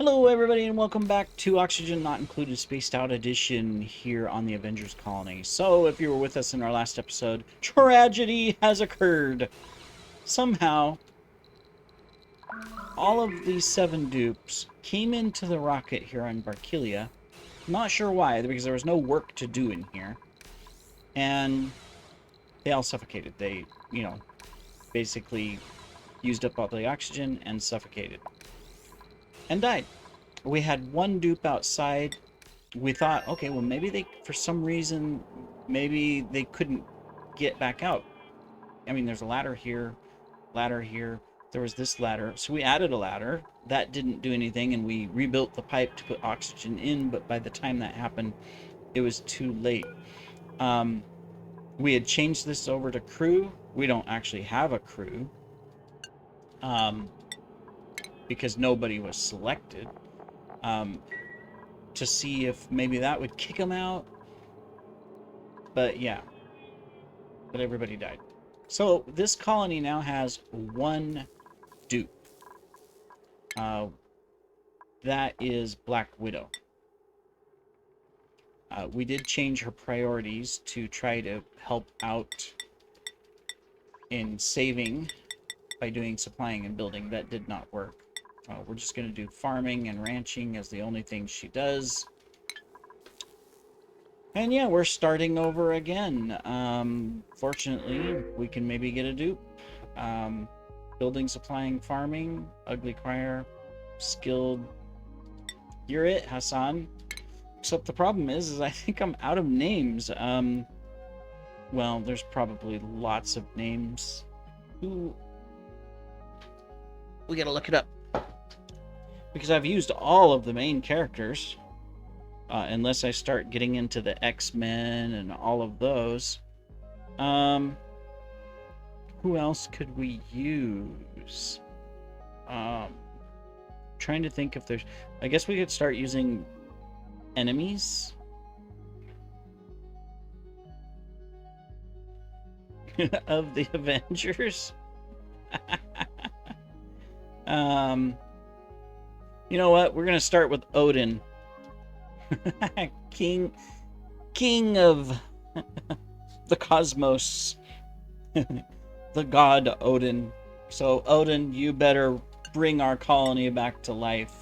Hello everybody and welcome back to Oxygen Not Included Spaced Out Edition here on the Avengers Colony. So if you were with us in our last episode, tragedy has occurred. Somehow, all of these 7 dupes came into the rocket here on Barkelia. Not sure why, because there was no work to do in here. And they all suffocated. They, basically used up all the oxygen and suffocated. And died. We had one dupe outside. We thought, okay, well, maybe they, for some reason, maybe they couldn't get back out. I mean, there's a ladder here, there was this ladder. So we added a ladder. That didn't do anything, and we rebuilt the pipe to put oxygen in, but by the time that happened, it was too late. We had changed this over to crew. We don't actually have a crew, because nobody was selected. To see if maybe that would kick them out. But yeah. But everybody died. So this colony now has one dupe. That is Black Widow. We did change her priorities to try to help out in saving by doing supplying and building. That did not work. We're just going to do farming and ranching as the only thing she does. And yeah, we're starting over again. Fortunately, we can maybe get a dupe. Building, supplying, farming, ugly crier, skilled. You're it, Hassan. Except the problem is I think I'm out of names. Well, there's probably lots of names. Ooh. We gotta look it up. Because I've used all of the main characters. Unless I start getting into the X-Men and all of those. Who else could we use? Trying to think if there's... I guess we could start using enemies. Of the Avengers. You know what? We're going to start with Odin. King of the cosmos. The god Odin. So Odin, you better bring our colony back to life.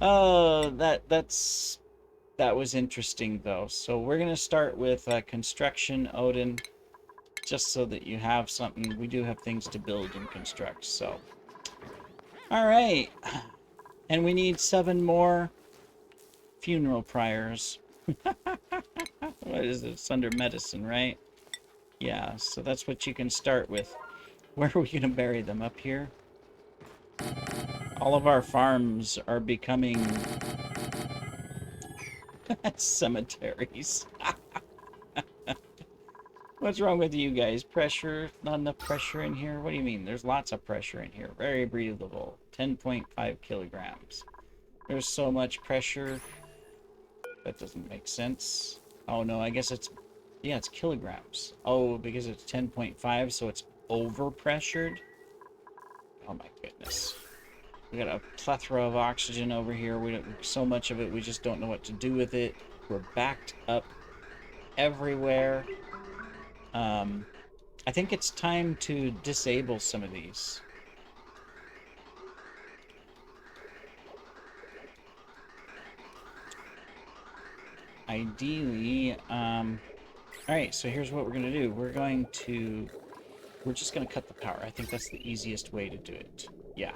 Oh, that was interesting though. So we're gonna start with construction, Odin, just so that you have something. We do have things to build and construct, so. All right, and we need 7 more funeral priors. What is it? It's under medicine, right? Yeah, so that's what you can start with. Where are we going to bury them? Up here? All of our farms are becoming cemeteries. What's wrong with you guys? Pressure? Not enough pressure in here? What do you mean? There's lots of pressure in here. Very breathable. 10.5 kilograms. There's so much pressure. That doesn't make sense. Oh no, I guess it's... Yeah, it's kilograms. Oh, because it's 10.5, so it's over-pressured? Oh my goodness. We got a plethora of oxygen over here. We don't... So much of it, we just don't know what to do with it. We're backed up everywhere. I think it's time to disable some of these. Ideally, alright, so here's what we're going to do. We're just going to cut the power. I think that's the easiest way to do it. Yeah.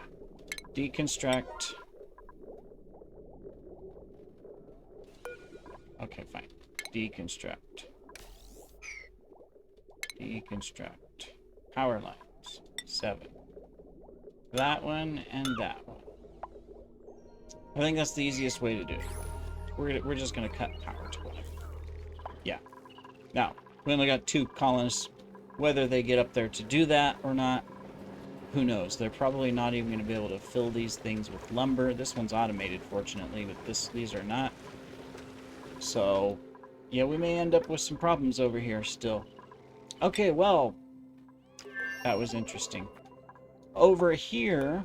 Deconstruct. Okay, fine. Deconstruct. Deconstruct. Power lines. 7. That one and that one. I think that's the easiest way to do it. We're just gonna cut power to it. Yeah. Now, we only got 2 colonists. Whether they get up there to do that or not, who knows? They're probably not even going to be able to fill these things with lumber. This one's automated, fortunately, but these are not. So, yeah, we may end up with some problems over here still. Okay, well, that was interesting. Over here...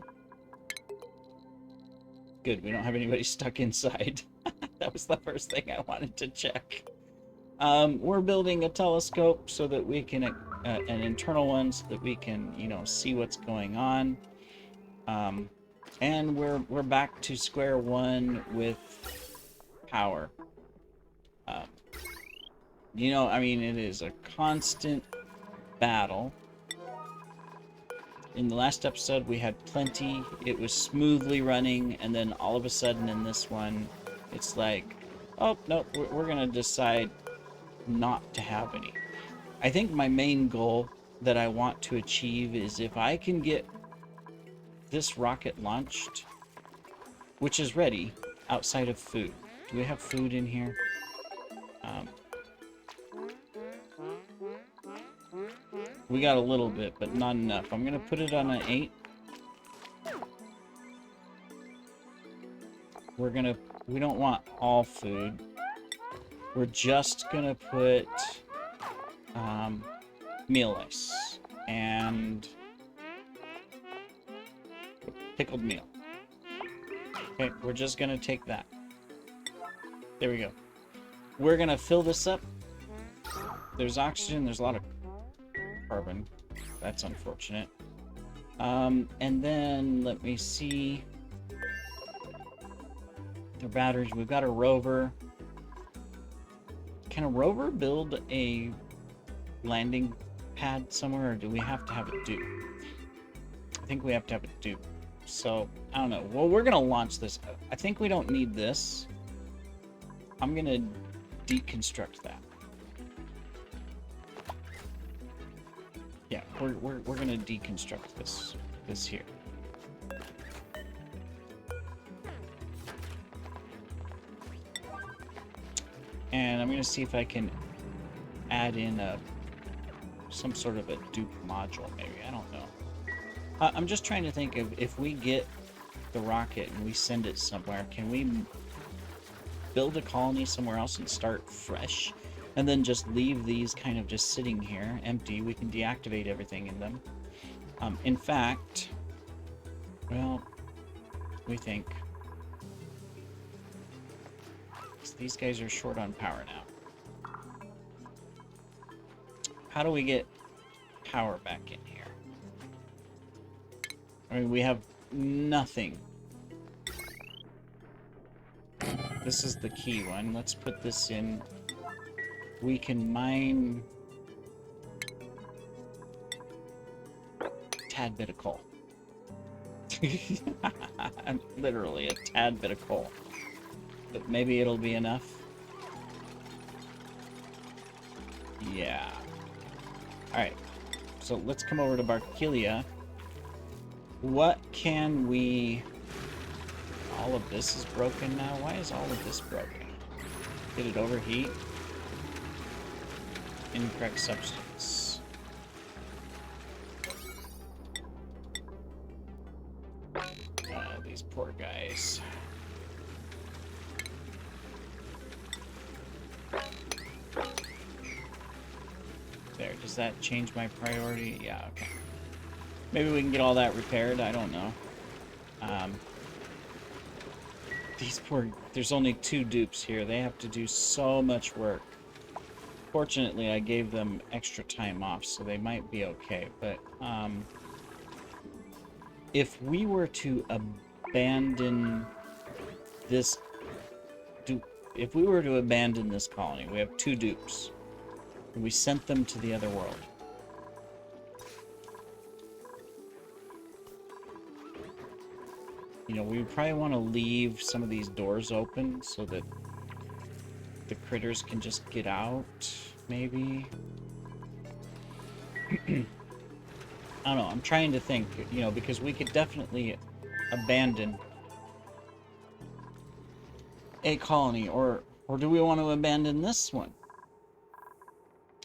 Good, we don't have anybody stuck inside. That was the first thing I wanted to check. We're building a telescope so that we can... an internal one so that we can, you know, see what's going on. And we're back to square one with power. You know, I mean, it is a constant battle. In the last episode, we had plenty. It was smoothly running, and then all of a sudden in this one, it's like, oh, no, we're going to decide not to have any. I think my main goal that I want to achieve is if I can get this rocket launched, which is ready, outside of food. Do we have food in here? We got a little bit, but not enough. I'm going to put it on an 8. We don't want all food. We're just going to put meal ice and pickled meal. Okay, we're just going to take that. There we go. We're going to fill this up. There's oxygen. There's a lot of carbon. That's unfortunate. And then let me see. The batteries. We've got a rover. Can a rover build a landing pad somewhere, or do we have to have it dupe? I think we have to have it dupe. So, I don't know. Well, we're going to launch this. I think we don't need this. I'm going to deconstruct that. Yeah, we're going to deconstruct this here. And I'm going to see if I can add in some sort of a dupe module, maybe. I don't know. I'm just trying to think of if we get the rocket and we send it somewhere, can we build a colony somewhere else and start fresh? And then just leave these kind of just sitting here, empty. We can deactivate everything in them. In fact, well, we think... These guys are short on power now. How do we get power back in here? I mean, we have nothing. This is the key one. Let's put this in. We can mine a tad bit of coal. Literally a tad bit of coal. But maybe it'll be enough. Yeah. Alright. So let's come over to Barkilia. What can we... All of this is broken now? Why is all of this broken? Did it overheat? Incorrect substance. These poor guys. There, does that change my priority? Yeah, okay. Maybe we can get all that repaired, I don't know. These poor... There's only 2 dupes here. They have to do so much work. Fortunately, I gave them extra time off, so they might be okay. But, if we were to abandon this... If we were to abandon this colony, we have 2 dupes. And we sent them to the other world. You know, we would probably want to leave some of these doors open so that the critters can just get out, maybe. I don't know, I'm trying to think, you know, because we could definitely abandon a colony, or do we want to abandon this one?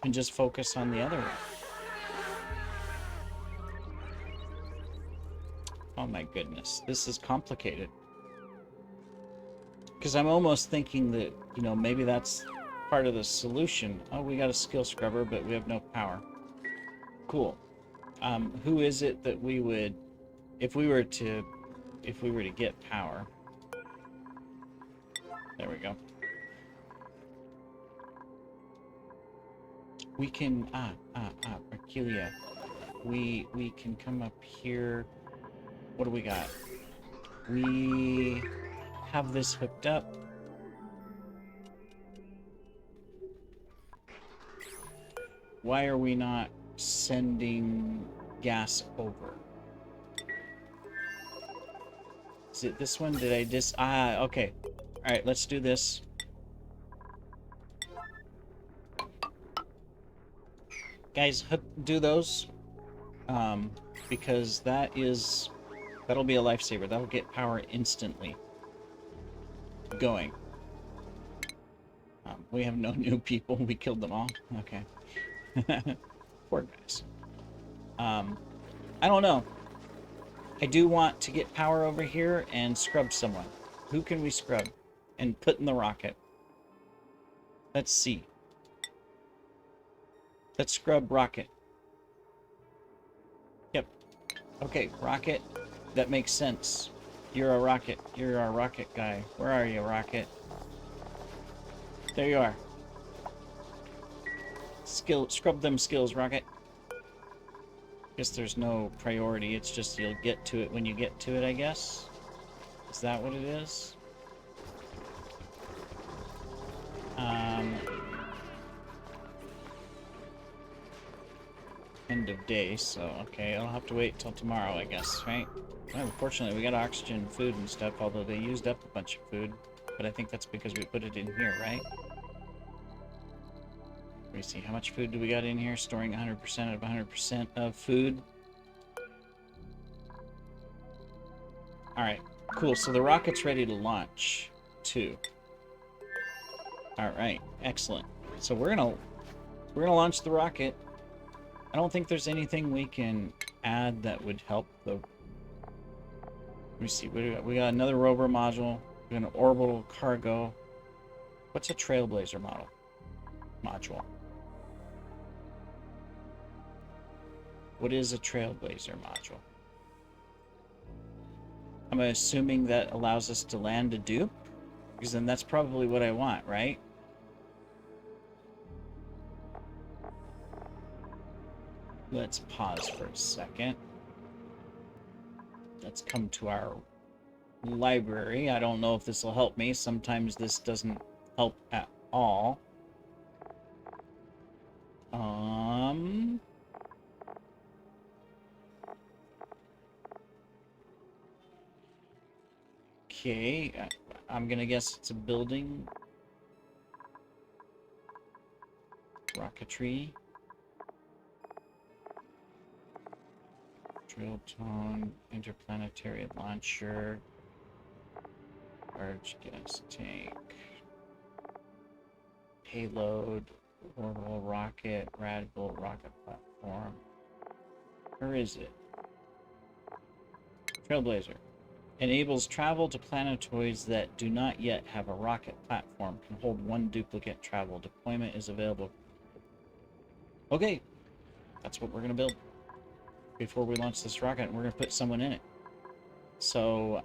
And just focus on the other one. Oh my goodness, this is complicated. Because I'm almost thinking that, you know, maybe that's part of the solution. Oh, we got a skill scrubber, but we have no power. Cool. Who is it that we would if we were to get power. There we go. We can Arcalia. We can come up here. What do we got? We have this hooked up. Why are we not sending gas over? Is it this one? Did I just... Ah, okay. Alright, let's do this. Guys, do those. Because that'll be a lifesaver. That'll get power instantly going. We have no new people. We killed them all. Okay. Poor guys. I don't know. I do want to get power over here and scrub someone. Who can we scrub and put in the rocket? Let's see. Let's scrub rocket. Yep. Okay, rocket. That makes sense. You're a rocket. You're our rocket guy. Where are you, rocket? There you are. Scrub them skills, rocket. Guess there's no priority. It's just you'll get to it when you get to it, I guess. Is that what it is? End of day, so okay, I'll have to wait till tomorrow, I guess, right? Well, unfortunately, we got oxygen, food, and stuff, although they used up a bunch of food. But I think that's because we put it in here, right? Let me see, how much food do we got in here? Storing 100% of 100% of food. Alright, cool, so the rocket's ready to launch, too. Alright, excellent. So we're gonna launch the rocket. I don't think there's anything we can add that would help the... Let me see, what do we got? We got another rover module. We got an orbital cargo. What's a trailblazer module? What is a trailblazer module? I'm assuming that allows us to land a dupe? Because then that's probably what I want, right? Let's pause for a second. Let's come to our library. I don't know if this will help me. Sometimes this doesn't help at all. Okay, I'm gonna guess it's a building. Rocketry. Drill tone, interplanetary launcher, large gas tank, payload, orbital rocket, radical rocket platform. Where is it? Trailblazer. Enables travel to planetoids that do not yet have a rocket platform. Can hold one duplicate travel. Deployment is available. Okay. That's what we're going to build before we launch this rocket, and we're going to put someone in it. So,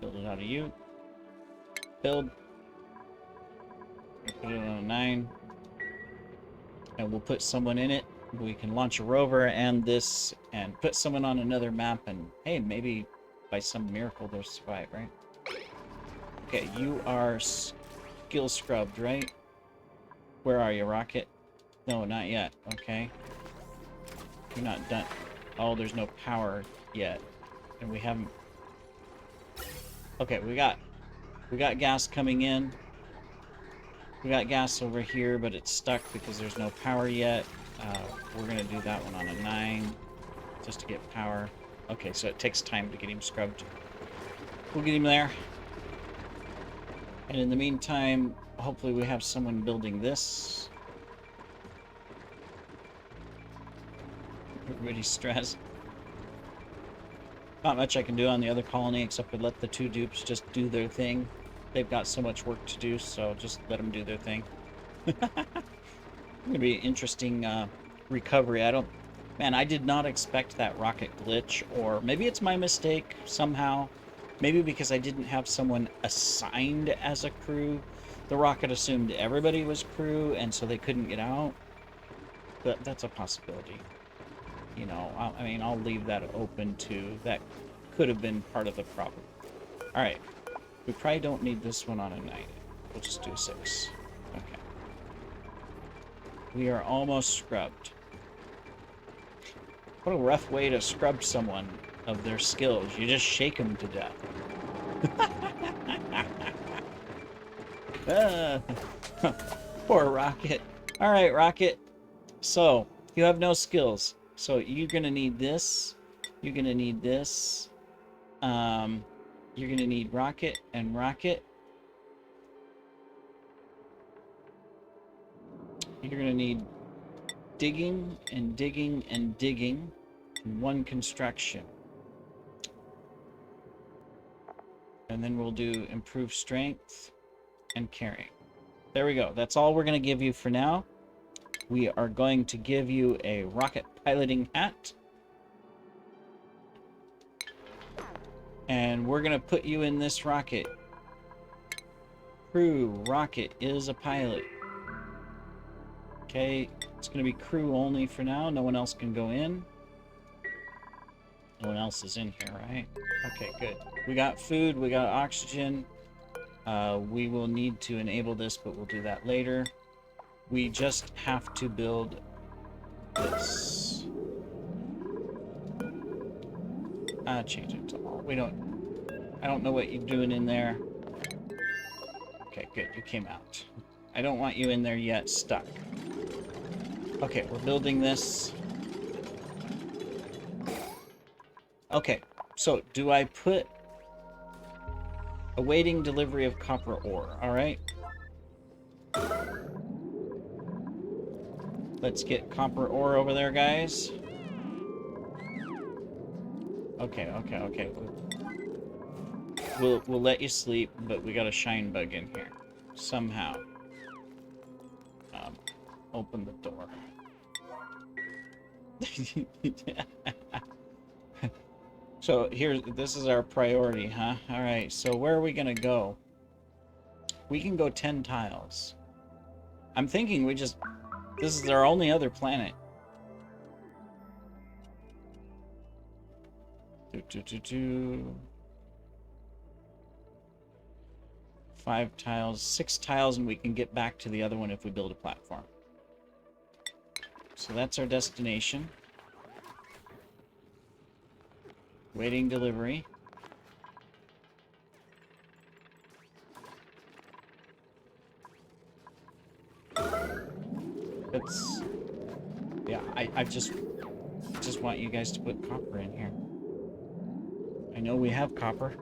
build it out of you. Build. Put it on a 9. And we'll put someone in it. We can launch a rover and this, and put someone on another map, and hey, maybe by some miracle they'll survive, right? Okay, you are skill scrubbed, right? Where are you, Rocket? No, not yet. Okay. You're not done. Oh, there's no power yet. And we haven't... Okay, we got gas coming in. We got gas over here, but it's stuck because there's no power yet. We're going to do that one on a 9, just to get power. Okay, so it takes time to get him scrubbed. We'll get him there. And in the meantime, hopefully we have someone building this. Everybody's stressed. Not much I can do on the other colony except for let the 2 dupes just do their thing. They've got so much work to do, so just let them do their thing. It's going to be an interesting recovery. I don't Man, I did not expect that rocket glitch, or maybe it's my mistake somehow. Maybe because I didn't have someone assigned as a crew. The rocket assumed everybody was crew, and so they couldn't get out. But that's a possibility. You know, I mean, I'll leave that open too. That could have been part of the problem. Alright. We probably don't need this one on a 9. We'll just do 6. Okay. We are almost scrubbed. What a rough way to scrub someone of their skills. You just shake them to death. Poor Rocket. Alright, Rocket. So, you have no skills. So, you're going to need this. You're going to need this. You're going to need Rocket and Rocket. You're going to need digging and digging and digging. One construction. And then we'll do improved strength and carrying. There we go. That's all we're going to give you for now. We are going to give you a rocket piloting hat. And we're going to put you in this rocket. Crew, Rocket is a pilot. Okay, it's going to be crew only for now. No one else can go in. No one else is in here, right? Okay, good. We got food, we got oxygen. We will need to enable this, but we'll do that later. We just have to build this. Change it to all. I don't know what you're doing in there. Okay, good, you came out. I don't want you in there yet, stuck. Okay, we're building this. Okay, so do I put awaiting delivery of copper ore, alright? Let's get copper ore over there, guys. Okay. We'll let you sleep, but we got a shine bug in here. Somehow. Open the door. So this is our priority, huh? Alright, so where are we gonna go? We can go 10 tiles. I'm thinking this is our only other planet. 5 tiles, 6 tiles, and we can get back to the other one if we build a platform. So that's our destination. Waiting delivery. That's... Yeah, I just want you guys to put copper in here. I know we have copper.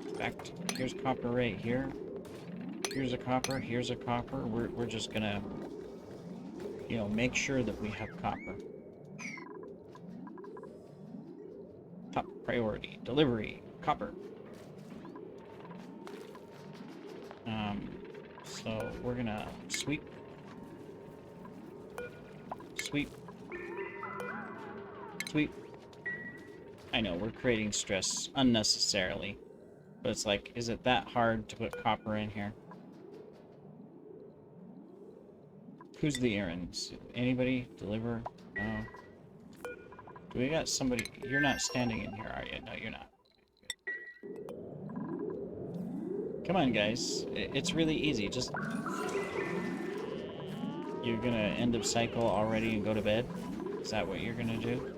In fact, here's copper right here. Here's a copper, here's a copper. We're just gonna, you know, make sure that we have copper. Top priority, delivery, copper. So we're gonna sweep. Sweep. Sweep. I know, we're creating stress unnecessarily. But it's like, is it that hard to put copper in here? Who's the errands? Anybody? Deliver? No. Do we got somebody? You're not standing in here, are you? No, you're not. Come on, guys. It's really easy. Just... You're gonna end of cycle already and go to bed? Is that what you're gonna do?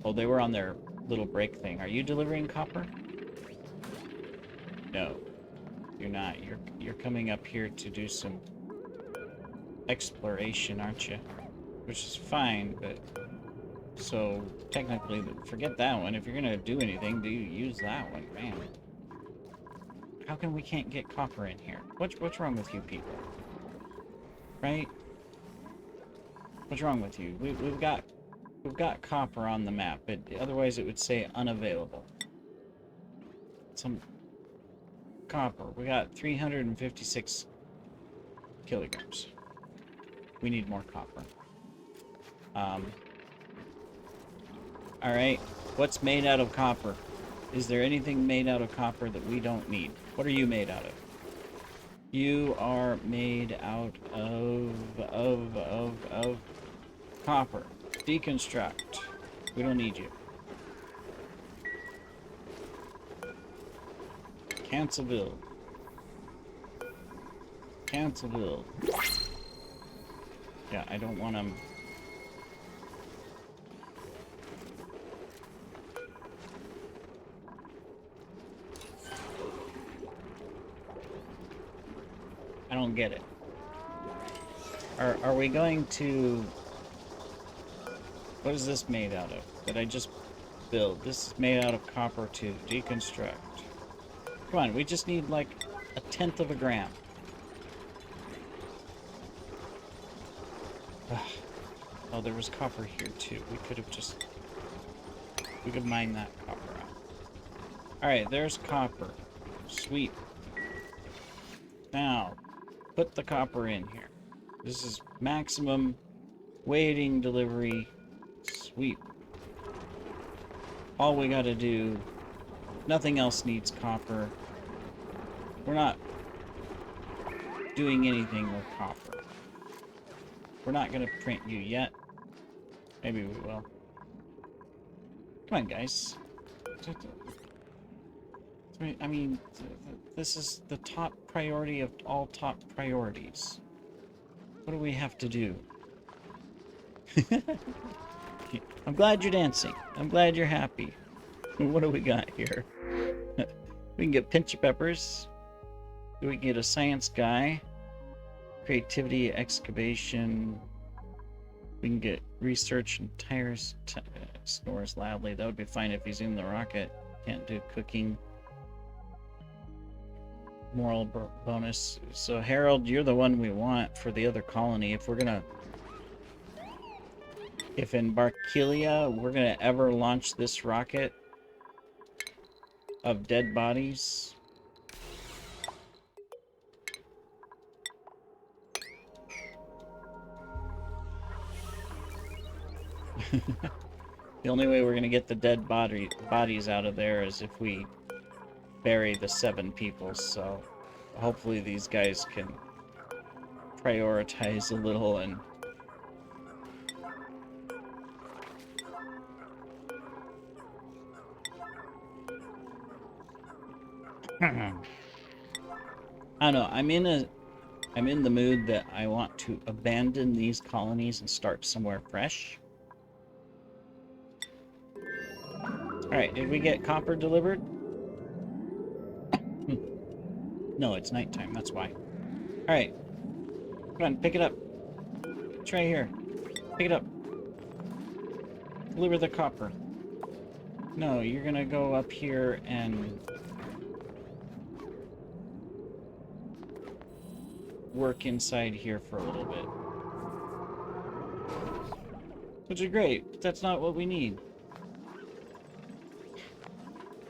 Oh, they were on their little break thing. Are you delivering copper? No. You're not. You're coming up here to do some exploration, aren't you? Which is fine, but... So, technically, forget that one. If you're gonna do anything, do you use that one, man? How come we can't get copper in here? What's wrong with you people? Right? What's wrong with you? We've got copper on the map, but otherwise it would say unavailable. copper? We got 356 kilograms. We need more copper. Alright. What's made out of copper? Is there anything made out of copper that we don't need? What are you made out of? You are made out of copper. Deconstruct. We don't need you. Cancel build. Cancel build. Yeah, I don't want them. I don't get it. Are we going to... What is this made out of? That I just build? This is made out of copper too. Deconstruct. Come on, we just need like 1/10 of a gram. Oh, there was copper here too. We could have just... We could mine that copper out. Alright, there's copper. Sweet. Now, put the copper in here. This is maximum waiting delivery. Sweet. All we gotta do... Nothing else needs copper. We're not doing anything with copper. We're not gonna print you yet. Maybe we will. Come on, guys. I mean, this is the top priority of all top priorities. What do we have to do? I'm glad you're dancing. I'm glad you're happy. What do we got here? We can get pinch of peppers. We can get a science guy. Creativity, excavation. We can get research and tires. Snores loudly. That would be fine if he's in the rocket. Can't do cooking. Moral bonus. So Harold, you're the one we want for the other colony. If we're gonna... If in Barkelia we're gonna ever launch this rocket of dead bodies... The only way we're gonna get the dead bodies out of there is if we bury the 7 people, so hopefully these guys can prioritize a little and I don't know, I'm in the mood that I want to abandon these colonies and start somewhere fresh. Alright, did we get copper delivered? No, it's nighttime, that's why. Alright. Come on, pick it up. It's right here. Pick it up. Deliver the copper. No, you're gonna go up here and... work inside here for a little bit. Which is great, but that's not what we need.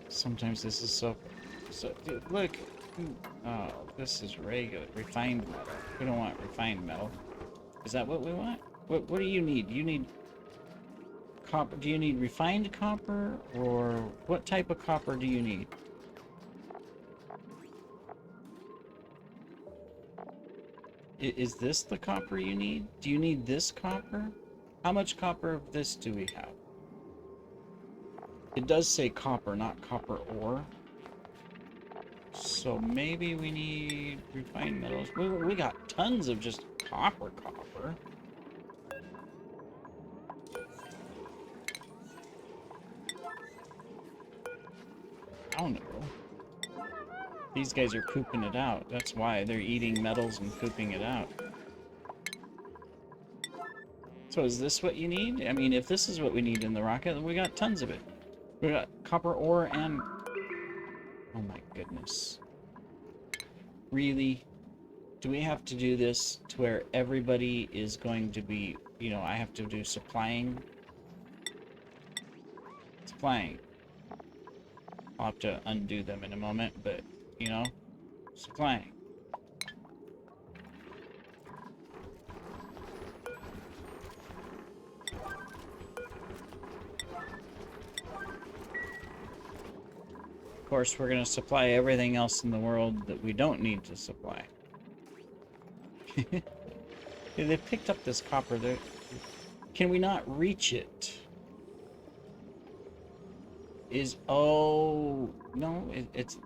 Sometimes this is so dude, look. Oh, this is regular refined metal. We don't want refined metal. Is that what we want? What do you need? Do you need copper? Do you need refined copper, or what type of copper do you need? Is this the copper you need? Do you need this copper? How much copper of this do we have? It does say copper, not copper ore. So maybe we need refined metals. We got tons of just copper. I don't know. These guys are pooping it out. That's why they're eating metals and pooping it out. So is this what you need? I mean, if this is what we need in the rocket, then we got tons of it. We got copper ore and... Oh my goodness. Really? Do we have to do this to where everybody is going to be... You know, I have to do supplying? Supplying. I'll have to undo them in a moment, but, you know, Supplying. Of course, we're going to supply everything else in the world that we don't need to supply. They picked up this copper. Can we not reach it? Oh, no, it's...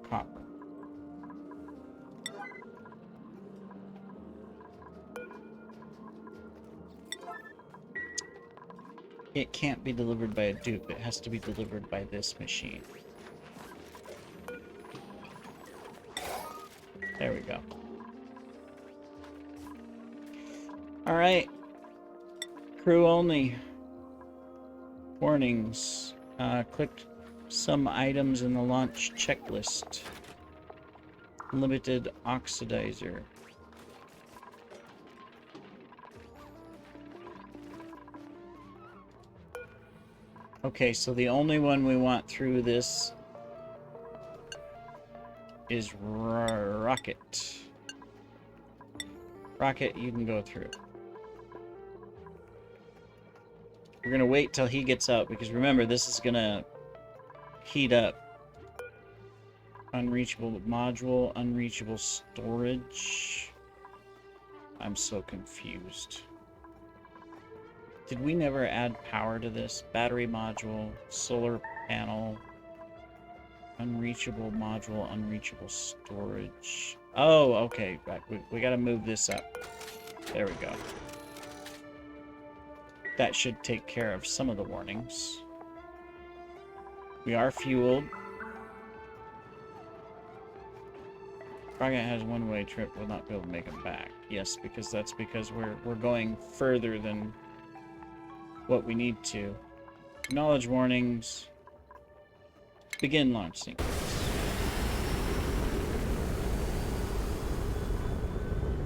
copper. It can't be delivered by a dupe. It has to be delivered by this machine. There we go. Alright. Crew only. Warnings. Click some items in the launch checklist. Limited oxidizer. Okay, so the only one we want through this is Rocket. Rocket, you can go through. We're gonna wait till he gets up, because remember, this is gonna heat up. Unreachable module, unreachable storage. I'm so confused. Did we never add power to this? Battery module, solar panel, unreachable module, unreachable storage. Oh, okay. We gotta move this up. There we go. That should take care of some of the warnings. We are fueled. Rocket has a one-way trip. We'll not be able to make him back. Yes, because we're going further than what we need to. Acknowledge warnings. Begin launch sequence.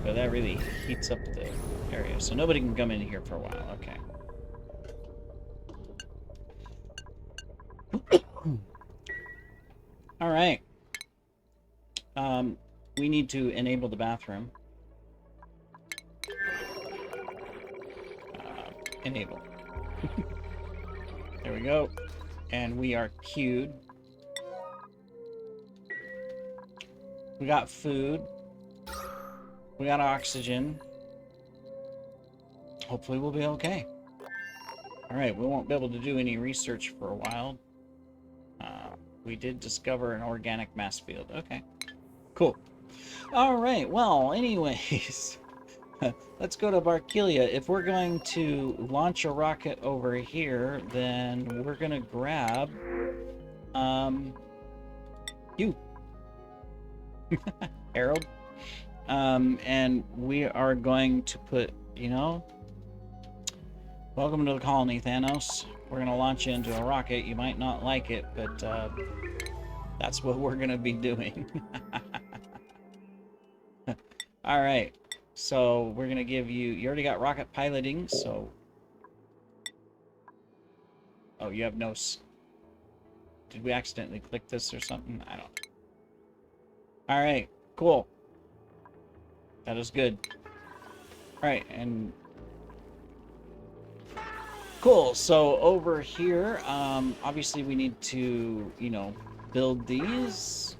But that really heats up the area, so nobody can come in here for a while. Okay. All right. We need to enable the bathroom. Enable. There we go. And we are queued. We got food. We got oxygen. Hopefully we'll be okay. Alright, we won't be able to do any research for a while. We did discover an organic mass field. Okay. Cool. Alright, well, anyways. Let's go to Barkelia. If we're going to launch a rocket over here, then we're gonna grab you. Harold. And we are going to put, welcome to the colony, Thanos. We're gonna launch you into a rocket. You might not like it, but that's what we're gonna be doing. Alright. So we're gonna give you already got rocket piloting, so oh, you have no did we accidentally click this or something? I don't. Alright, cool. That is good. Alright, and cool, so over here, obviously we need to, build these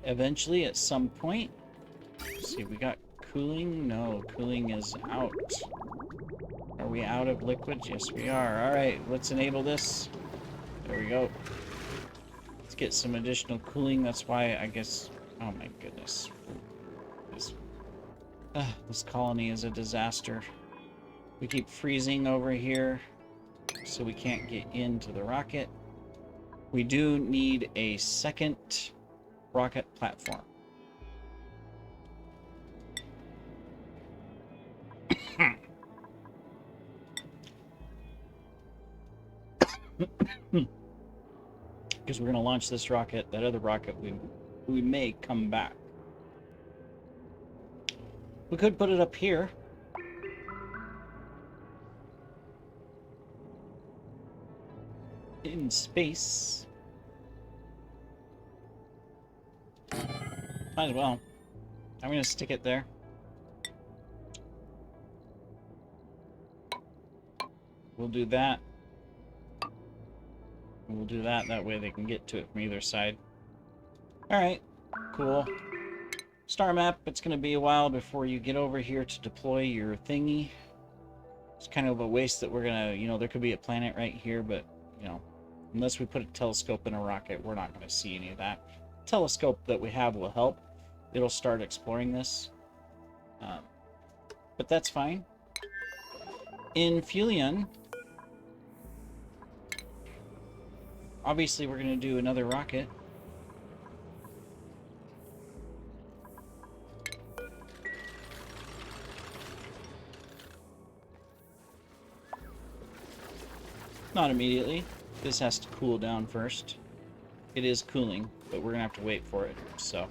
eventually at some point. Let's see, we got cooling? No, cooling is out. Are we out of liquids? Yes, we are. Alright, let's enable this. There we go. Let's get some additional cooling. That's why, I guess... Oh my goodness. This colony is a disaster. We keep freezing over here, so we can't get into the rocket. We do need a second rocket platform. Because we're going to launch this rocket. That other rocket, we may come back. We could put it up here. in space. Might as well. I'm gonna stick it there. We'll do that. We'll do that. That way they can get to it from either side. Alright. Cool. Star map. It's going to be a while before you get over here to deploy your thingy. It's kind of a waste that we're going to... You know, there could be a planet right here, but, you know, unless we put a telescope in a rocket, we're not going to see any of that. Telescope that we have will help. It'll start exploring this. But that's fine. In Fulian... Obviously, we're going to do another rocket. Not immediately. This has to cool down first. It is cooling, but we're going to have to wait for it, so...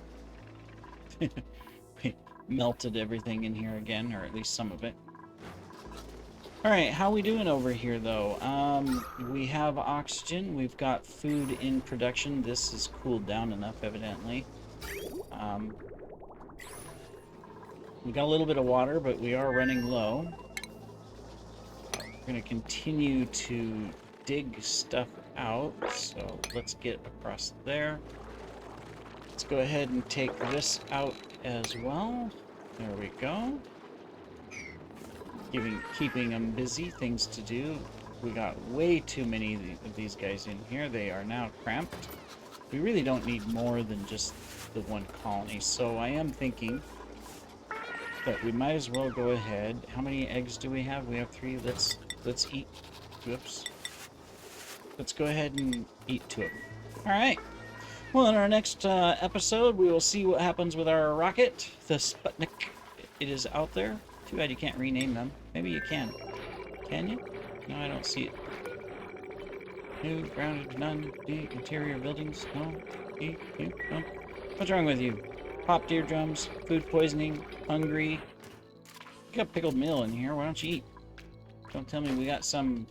We melted everything in here again, or at least some of it. Alright, how we doing over here, though? We have oxygen. We've got food in production. This is cooled down enough, evidently. We got a little bit of water, but we are running low. We're going to continue to dig stuff out, so let's get across there. Let's go ahead and take this out as well. There we go. Keeping them busy, things to do. We got way too many of these guys in here. They are now cramped. We really don't need more than just the one colony, so I am thinking that we might as well go ahead. How many eggs do we have? We have 3. Let's eat. Whoops. Let's go ahead and eat 2 of them. All right. Well, in our next episode, we will see what happens with our rocket, the Sputnik. It is out there. Too bad you can't rename them. Maybe you can. Can you? No, I don't see it. New, grounded, none. D, interior buildings. No. E, U, no. What's wrong with you? Popped eardrums, food poisoning, hungry. You got pickled meal in here. Why don't you eat? Don't tell me we got some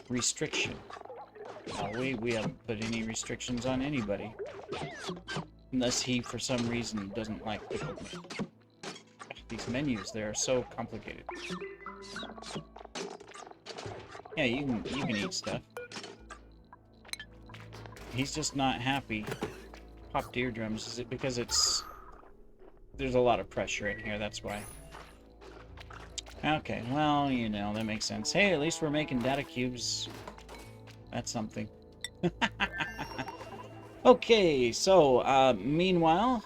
restriction. No, we haven't put any restrictions on anybody. Unless he, for some reason, doesn't like pickled meal. These menus, they are so complicated. Yeah, you can eat stuff. He's just not happy. Popped eardrums. Is it because there's a lot of pressure in here, that's why. Okay, well, you know, that makes sense. Hey, at least we're making data cubes. That's something. Okay, so, meanwhile,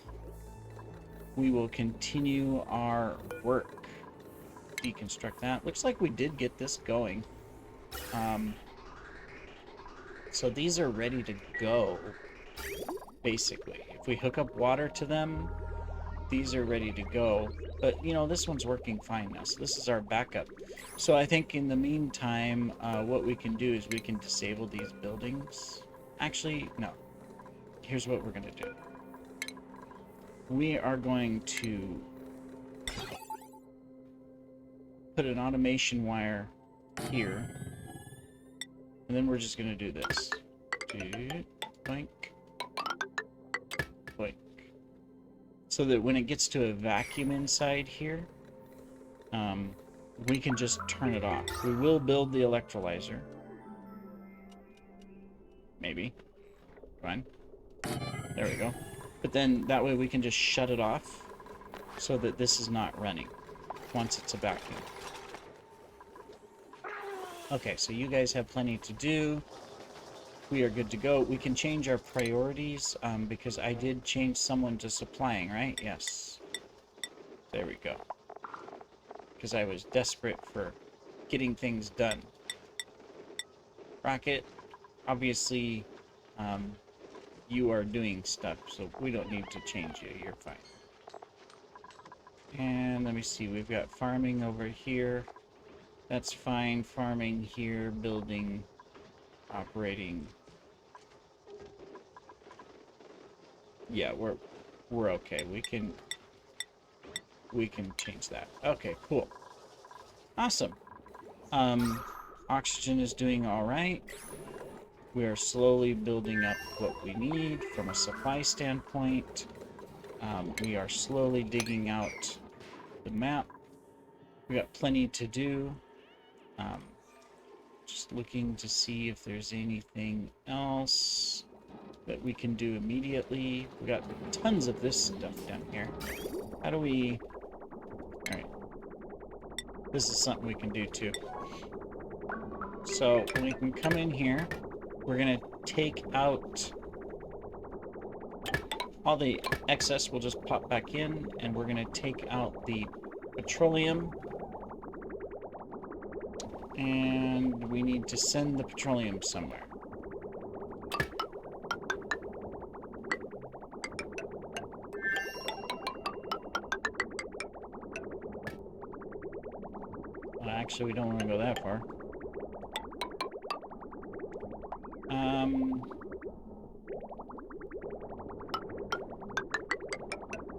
we will continue our work. Deconstruct that. Looks like we did get this going. So these are ready to go, basically. If we hook up water to them, these are ready to go. But, you know, this one's working fine now, so this is our backup. So I think in the meantime, what we can do is we can disable these buildings. Actually, no. Here's what we're going to do. We are going to put an automation wire here. And then we're just going to do this. Boink. Boink. So that when it gets to a vacuum inside here, we can just turn it off. We will build the electrolyzer. Maybe. Fine. There we go. But then that way we can just shut it off so that this is not running once it's a vacuum. Okay, so you guys have plenty to do. We are good to go. We can change our priorities because I did change someone to supplying, right? Yes. There we go. Because I was desperate for getting things done. Rocket, obviously, you are doing stuff, so we don't need to change you. You're fine. And let me see. We've got farming over here. That's fine. Farming here, building, operating. Yeah, we're okay. We can change that. Okay, cool. Awesome. Oxygen is doing all right. We are slowly building up what we need from a supply standpoint. We are slowly digging out the map. We got plenty to do. Just looking to see if there's anything else that we can do immediately. We got tons of this stuff down here. How do we... Alright. This is something we can do too. So we can come in here. We're going to take out all the excess. We'll just pop back in, and we're going to take out the petroleum. And we need to send the petroleum somewhere. Well, actually, we don't want to go that far.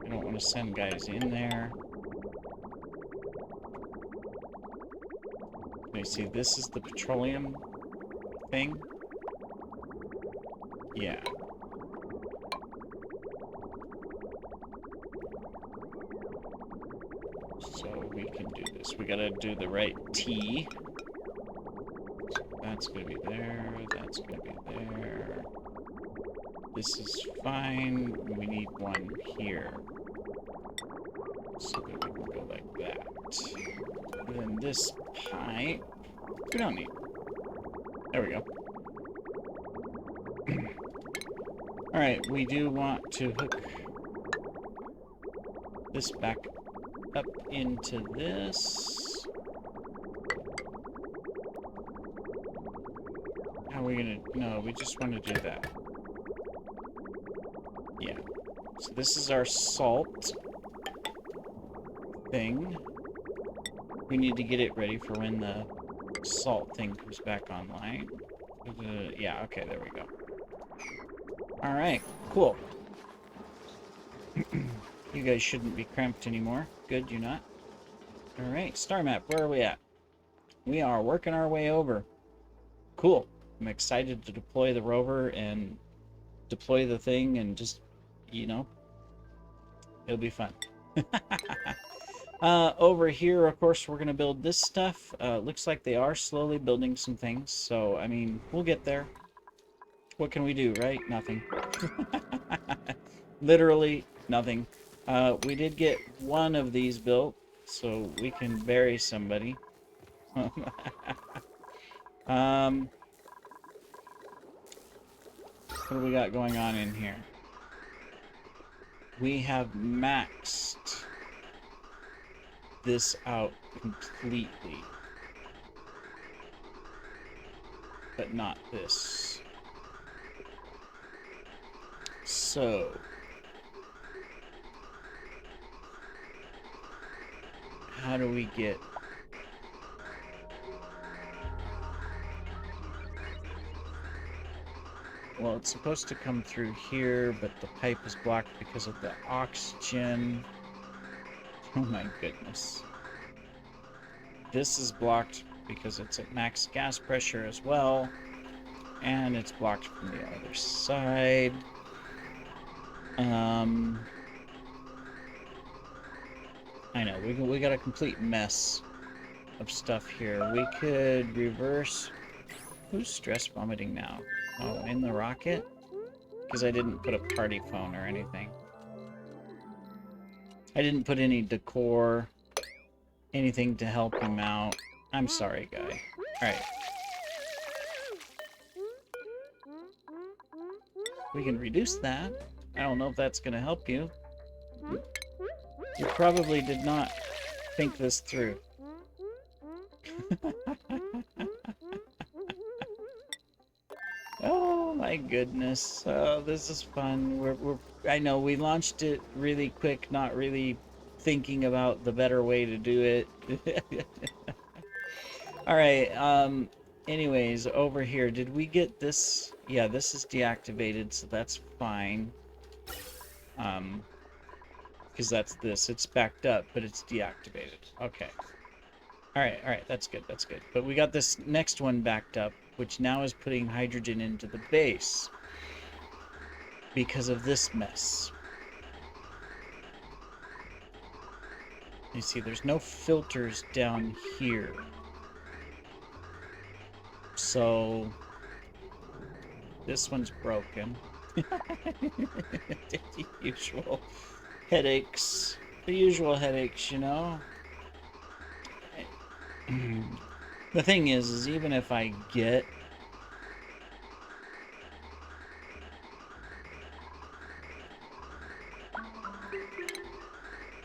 I don't want to send guys in there. Let me see, this is the petroleum thing? Yeah. So we can do this. We gotta do the right T. That's gonna be there, that's gonna be there. This is fine. We need one here. So that we can go like that. And then this pipe, we don't need. There we go. Alright, we do want to hook this back up into this. How are we gonna... No, we just want to do that. Yeah. So this is our salt thing. We need to get it ready for when the salt thing comes back online. Yeah, okay, there we go. Alright, cool. You guys shouldn't be cramped anymore. Good, you're not. Alright, star map, where are we at? We are working our way over. Cool. I'm excited to deploy the rover and deploy the thing and just, you know, it'll be fun. Over here, of course, we're going to build this stuff. Looks like they are slowly building some things. So, I mean, we'll get there. What can we do, right? Nothing. Literally nothing. We did get one of these built, so we can bury somebody. What do we got going on in here? We have maxed this out completely. But not this. So... how do we get... Well, it's supposed to come through here, but the pipe is blocked because of the oxygen. Oh my goodness. This is blocked because it's at max gas pressure as well. And it's blocked from the other side. I know, we got a complete mess of stuff here. We could reverse... Who's stress vomiting now? Oh, in the rocket? Because I didn't put a party phone or anything. I didn't put any decor, anything to help him out. I'm sorry, guy. Alright. We can reduce that. I don't know if that's going to help you. You probably did not think this through. Oh my goodness. Oh, this is fun. I know we launched it really quick, not really thinking about the better way to do it. Alright, anyways, over here, did we get this? Yeah, this is deactivated, so that's fine. Because that's this. It's backed up, but it's deactivated. Okay. Alright, that's good, that's good. But we got this next one backed up. which now is putting hydrogen into the base because of this mess. You see, there's no filters down here. So this one's broken. The usual headaches. The usual headaches, you know? The thing is even if I get...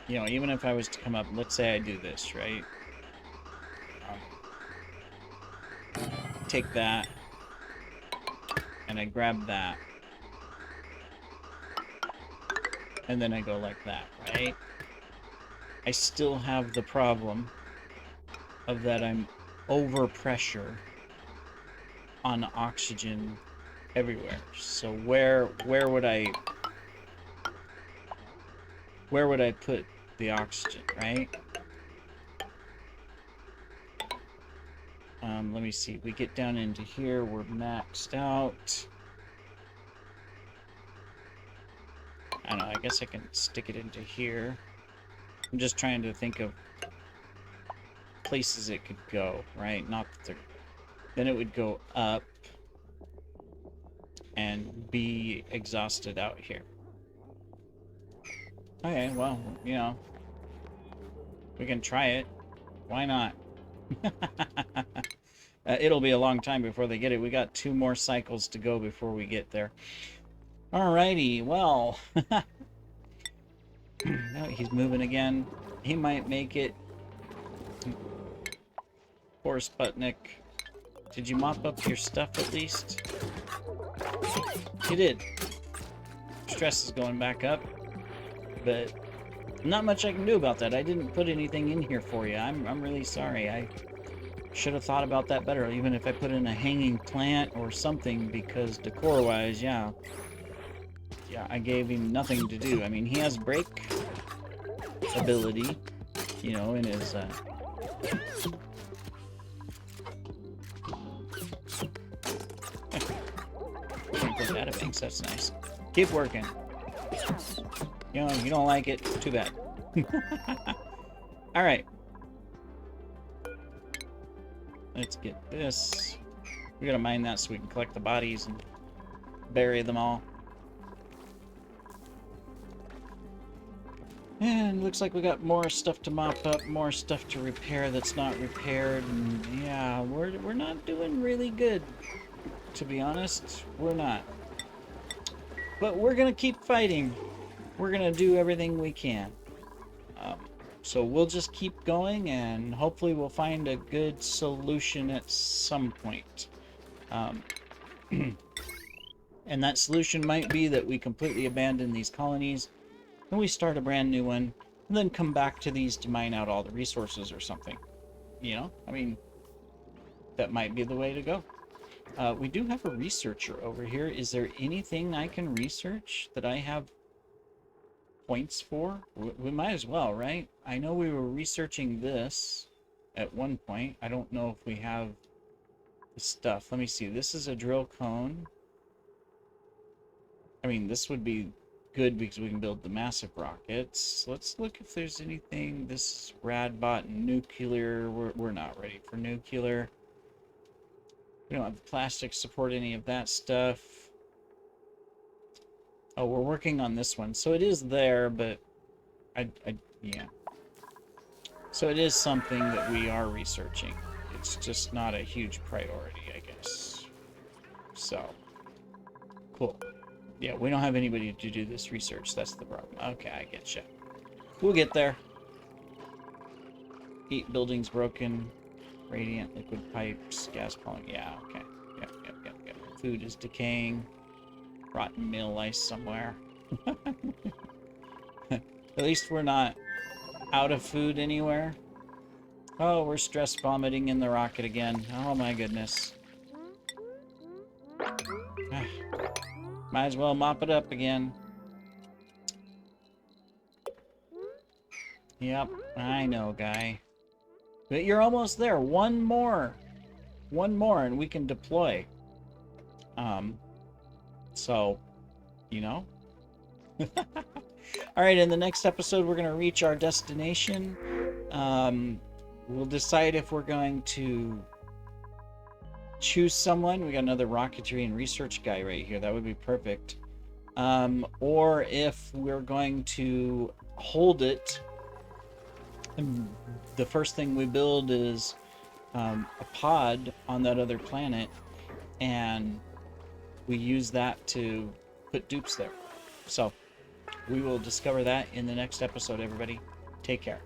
You know, even if I was to come up, let's say I do this, right? Take that, and I grab that, and then I go like that, right? I still have the problem of that I'm over pressure on oxygen everywhere. So where would I put the oxygen, right? Let me see. We get down into here. We're maxed out. I don't know. I guess I can stick it into here. I'm just trying to think of places it could go, right? Not that they're... Then it would go up and be exhausted out here. Okay, well, you know, we can try it. Why not? It'll be a long time before they get it. We got 2 more cycles to go before we get there. Alrighty, well. No, he's moving again. He might make it. Poor Sputnik. Did you mop up your stuff at least? You did. Stress is going back up. But not much I can do about that. I didn't put anything in here for you. I'm really sorry. I should have thought about that better, even if I put in a hanging plant or something, because decor-wise, yeah, I gave him nothing to do. I mean, he has brake ability, you know, in his, databanks, that's nice. Keep working. You know, you don't like it, too bad. Alright. Let's get this. We gotta mine that so we can collect the bodies and bury them all. And looks like we got more stuff to mop up, more stuff to repair that's not repaired, and yeah, we're not doing really good, to be honest. We're not. But we're gonna keep fighting. We're gonna do everything we can. So we'll just keep going, and hopefully we'll find a good solution at some point. And that solution might be that we completely abandon these colonies, and we start a brand new one, and then come back to these to mine out all the resources or something. You know? I mean, that might be the way to go. We do have a researcher over here. Is there anything I can research that I have points for? We might as well, right? I know we were researching this at one point. I don't know if we have the stuff. Let me see. This is a drill cone. I mean, this would be good because we can build the massive rockets. Let's look if there's anything. This is Radbot nuclear. We're not ready for nuclear. We don't have the plastic support any of that stuff. Oh, we're working on this one. So it is there, but yeah. So it is something that we are researching. It's just not a huge priority, I guess. So, cool. Yeah, we don't have anybody to do this research. That's the problem. Okay, I get you. We'll get there. Heat buildings broken. Radiant liquid pipes. Gas pulling. Yeah, okay. Yep. Food is decaying. Rotten meal lice somewhere. At least we're not out of food anywhere. Oh, we're stress vomiting in the rocket again. Oh my goodness. Might as well mop it up again. Yep, I know, guy. But you're almost there. One more. One more and we can deploy. So, you know. All right, in the next episode, we're going to reach our destination. We'll decide if we're going to choose someone. We got another rocketry and research guy right here. That would be perfect. Or if we're going to hold it. And the first thing we build is a pod on that other planet, and we use that to put dupes there. So we will discover that in the next episode, everybody. Take care.